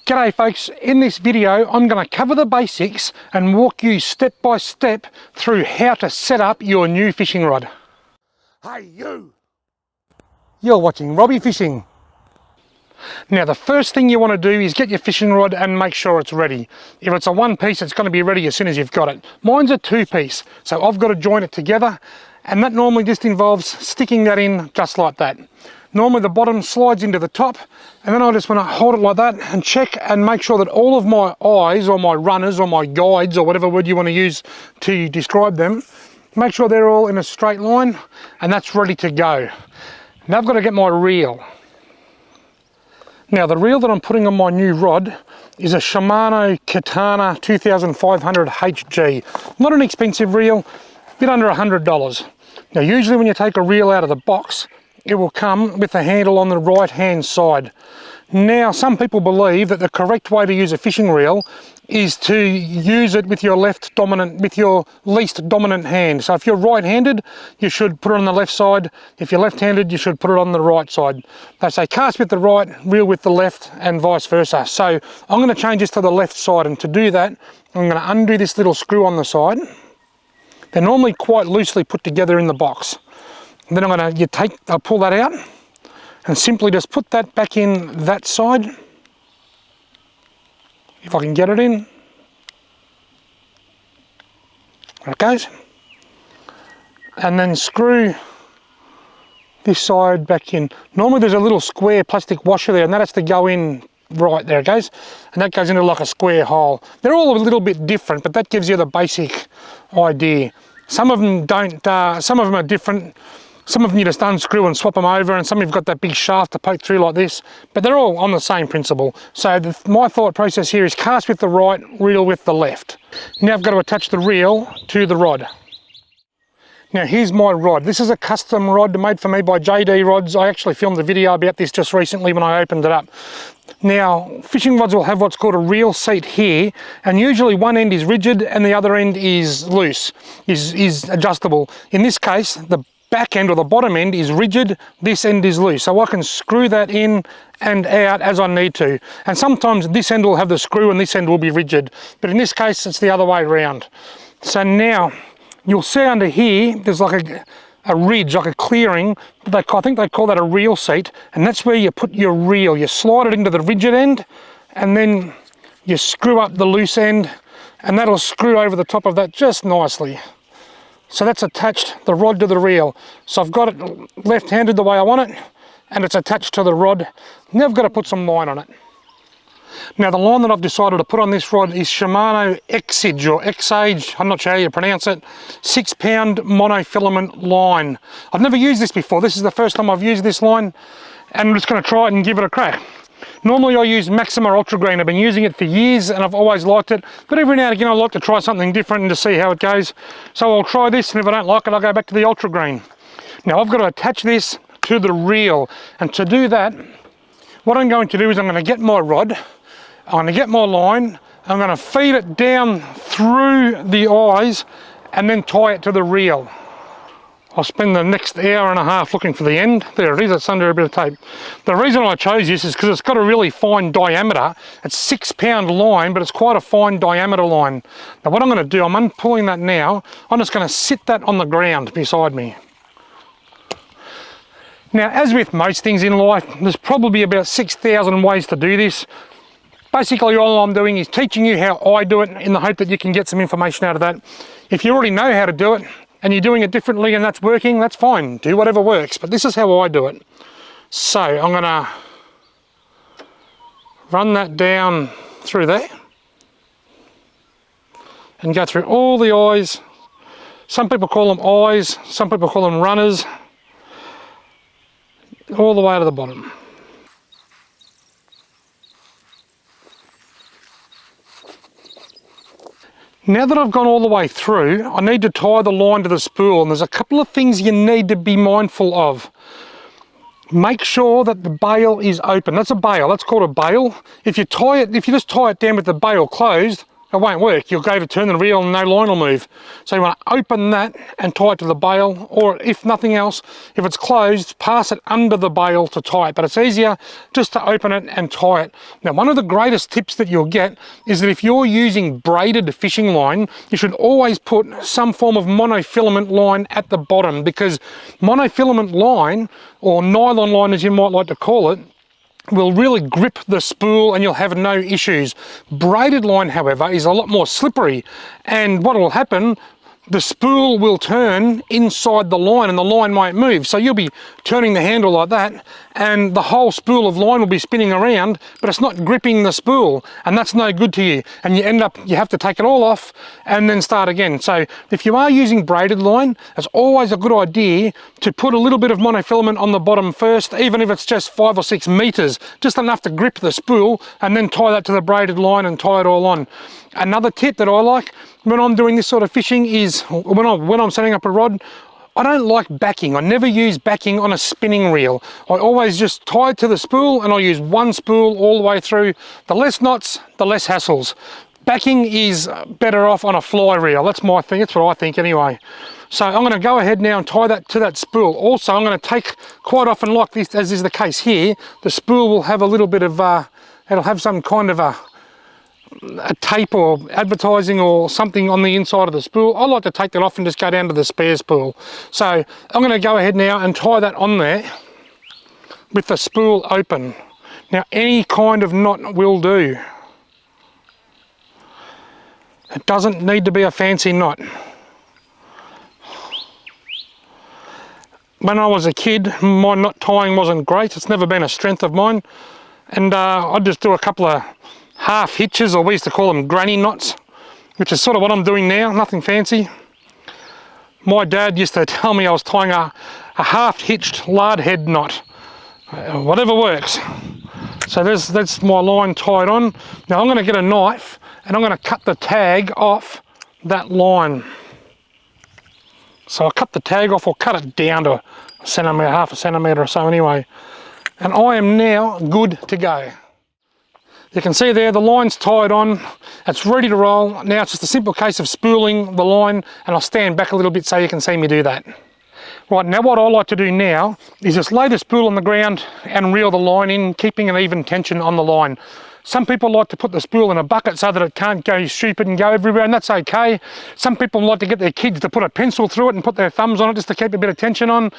G'day folks, in this video I'm going to cover the basics and walk you step by step through how to set up your new fishing rod. Hey you! You're watching Robbie Fishing. Now the first thing you want to do is get your fishing rod and make sure it's ready. If it's a one piece, it's going to be ready as soon as you've got it. Mine's a two piece, so I've got to join it together, and that normally just involves sticking that in just like that. Normally the bottom slides into the top, and then I just want to hold it like that and check and make sure that all of my eyes or my runners or my guides or whatever word you want to use to describe them, make sure they're all in a straight line, and that's ready to go. Now I've got to get my reel. Now the reel that I'm putting on my new rod is a Shimano Katana 2500 HG. Not an expensive reel, a bit under $100. Now usually when you take a reel out of the box, it will come with the handle on the right hand side. Now some people believe that the correct way to use a fishing reel is to use it with your least dominant hand. So if you're right-handed, you should put it on the left side. If you're left-handed, you should put it on the right side. They say cast with the right, reel with the left, and vice versa. So I'm going to change this to the left side, and to do that I'm going to undo this little screw on the side. They're normally quite loosely put together in the box. And then I'll pull that out and simply just put that back in that side, if I can get it in. There it goes. And then screw this side back in. Normally there's a little square plastic washer there, and that has to go in right. There it goes, and that goes into like a square hole. They're all a little bit different, but that gives you the basic idea. Some of them don't, some of them are different. Some of them you just unscrew and swap them over, and some you've got that big shaft to poke through like this, but they're all on the same principle. So my thought process here is cast with the right, reel with the left. Now I've got to attach the reel to the rod. Now here's my rod. This is a custom rod made for me by JD Rods. I actually filmed a video about this just recently when I opened it up. Now fishing rods will have what's called a reel seat here, and usually one end is rigid and the other end is loose, is adjustable. In this case, the back end or the bottom end is rigid, this end is loose, so I can screw that in and out as I need to. And sometimes this end will have the screw and this end will be rigid, but in this case it's the other way around. So now you'll see under here there's like a ridge, like a clearing. I think they call that a reel seat, and that's where you put your reel. You slide it into the rigid end and then you screw up the loose end, and that'll screw over the top of that just nicely. So that's attached the rod to the reel. So I've got it left-handed the way I want it, and it's attached to the rod. Now I've got to put some line on it. Now the line that I've decided to put on this rod is Shimano X-Age or X-Age, I'm not sure how you pronounce it, 6-pound monofilament line. I've never used this before. This is the first time I've used this line, and I'm just going to try it and give it a crack. Normally I use Maxima Ultra Green. I've been using it for years and I've always liked it, but every now and again I like to try something different and to see how it goes. So I'll try this, and if I don't like it I'll go back to the Ultra Green. Now I've got to attach this to the reel, and to do that what I'm going to do is I'm going to get my rod, I'm going to get my line, I'm going to feed it down through the eyes and then tie it to the reel. I'll spend the next hour and a half looking for the end. There it is, it's under a bit of tape. The reason I chose this is because it's got a really fine diameter. It's 6-pound line, but it's quite a fine diameter line. Now what I'm going to do, I'm unpulling that now. I'm just going to sit that on the ground beside me. Now as with most things in life, there's probably about 6,000 ways to do this. Basically all I'm doing is teaching you how I do it in the hope that you can get some information out of that. If you already know how to do it, and you're doing it differently and that's working, that's fine. Do whatever works, but this is how I do it. So I'm gonna run that down through there and go through all the eyes. Some people call them eyes, some people call them runners, all the way to the bottom. Now that I've gone all the way through, I need to tie the line to the spool, and there's a couple of things you need to be mindful of. Make sure that the bail is open. That's a bail, that's called a bail. If you just tie it down with the bail closed, it won't work. You'll go to turn the reel and no line will move. So you want to open that and tie it to the bail, or if nothing else, if it's closed, pass it under the bail to tie it. But it's easier just to open it and tie it. Now, one of the greatest tips that you'll get is that if you're using braided fishing line, you should always put some form of monofilament line at the bottom, because monofilament line, or nylon line as you might like to call it, will really grip the spool and you'll have no issues. Braided line, however, is a lot more slippery, and what will happen, the spool will turn inside the line and the line won't move. So you'll be turning the handle like that and the whole spool of line will be spinning around, but it's not gripping the spool, and that's no good to you. And you have to take it all off and then start again. So if you are using braided line, it's always a good idea to put a little bit of monofilament on the bottom first, even if it's just 5 or 6 meters, just enough to grip the spool, and then tie that to the braided line and tie it all on. Another tip that I like when I'm doing this sort of fishing is when I'm setting up a rod, I don't like backing. I never use backing on a spinning reel. I always just tie it to the spool and I use one spool all the way through. The less knots, the less hassles. Backing is better off on a fly reel. That's my thing, that's what I think anyway. So I'm going to go ahead now and tie that to that spool. Also, I'm going to take, quite often like this, as is the case here, the spool will have a little bit of, it'll have some kind of a tape or advertising or something on the inside of the spool. I like to take that off and just go down to the spare spool. So I'm going to go ahead now and tie that on there with the spool open. Now, any kind of knot will do. It doesn't need to be a fancy knot. When I was a kid, my knot tying wasn't great. It's never been a strength of mine, and I'd just do a couple of half hitches, or we used to call them granny knots, which is sort of what I'm doing now, nothing fancy. My dad used to tell me I was tying a half hitched lard head knot. Whatever works. So that's my line tied on. Now I'm going to get a knife and I'm going to cut the tag off that line. So I'll cut the tag off, or cut it down to a centimetre, half a centimetre or so anyway. And I am now good to go. You can see there the line's tied on, it's ready to roll. Now it's just a simple case of spooling the line, and I'll stand back a little bit so you can see me do that. Right, now what I like to do now is just lay the spool on the ground and reel the line in, keeping an even tension on the line. Some people like to put the spool in a bucket so that it can't go stupid and go everywhere, and that's okay. Some people like to get their kids to put a pencil through it and put their thumbs on it just to keep a bit of tension on,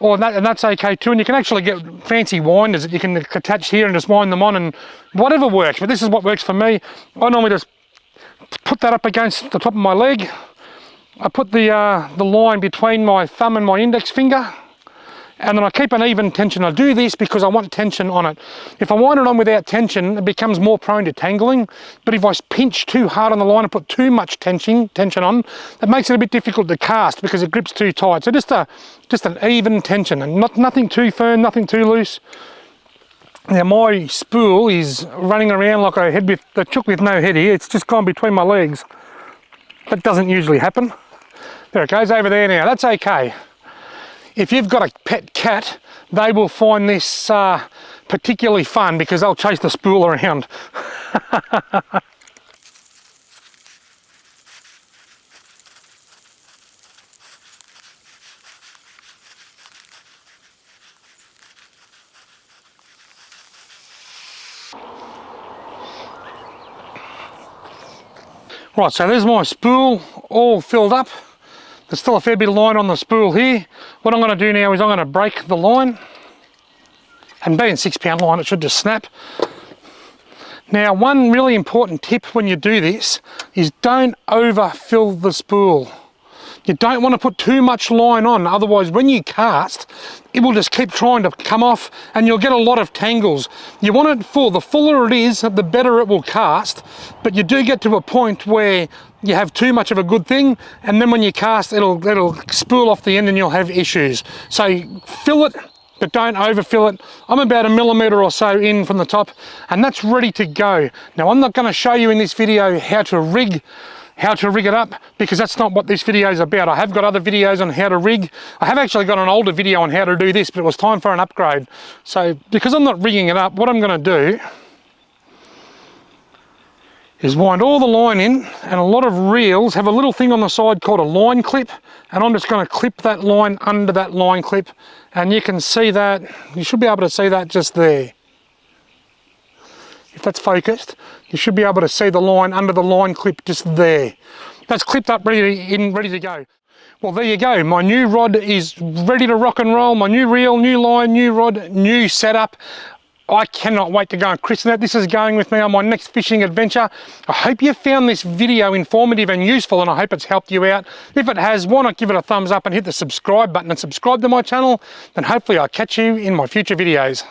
and that's okay too. And you can actually get fancy winders that you can attach here and just wind them on, and whatever works. But this is what works for me. I normally just put that up against the top of my leg. I put the line between my thumb and my index finger, and then I keep an even tension. I do this because I want tension on it. If I wind it on without tension, it becomes more prone to tangling. But if I pinch too hard on the line and put too much tension on, it makes it a bit difficult to cast because it grips too tight. So just an even tension, and nothing too firm, nothing too loose. Now my spool is running around like a chook with no head here. It's just gone between my legs. That doesn't usually happen. There it goes over there now. That's okay. If you've got a pet cat, they will find this particularly fun because they'll chase the spool around. Right, so there's my spool all filled up. There's still a fair bit of line on the spool here. What I'm going to do now is I'm going to break the line, and being 6-pound line, it should just snap. Now, one really important tip when you do this is don't overfill the spool. You don't want to put too much line on, otherwise when you cast, it will just keep trying to come off and you'll get a lot of tangles. You want it full. The fuller it is, the better it will cast, but you do get to a point where you have too much of a good thing, and then when you cast, it'll spool off the end and you'll have issues. So fill it, but don't overfill it. I'm about 1 millimetre or so in from the top, and that's ready to go. Now, I'm not going to show you in this video how to rig it up, because that's not what this video is about. I have got other videos on how to rig. I have actually got an older video on how to do this, but it was time for an upgrade. So because I'm not rigging it up, what I'm going to do is wind all the line in, and a lot of reels have a little thing on the side called a line clip, and I'm just going to clip that line under that line clip, and you can see that, you should be able to see that just there. If that's focused, you should be able to see the line under the line clip just there. That's clipped up, ready to go. Well, there you go. My new rod is ready to rock and roll. My new reel, new line, new rod, new setup. I cannot wait to go and christen it. This is going with me on my next fishing adventure. I hope you found this video informative and useful, and I hope it's helped you out. If it has, why not give it a thumbs up and hit the subscribe button and subscribe to my channel? Then hopefully I'll catch you in my future videos.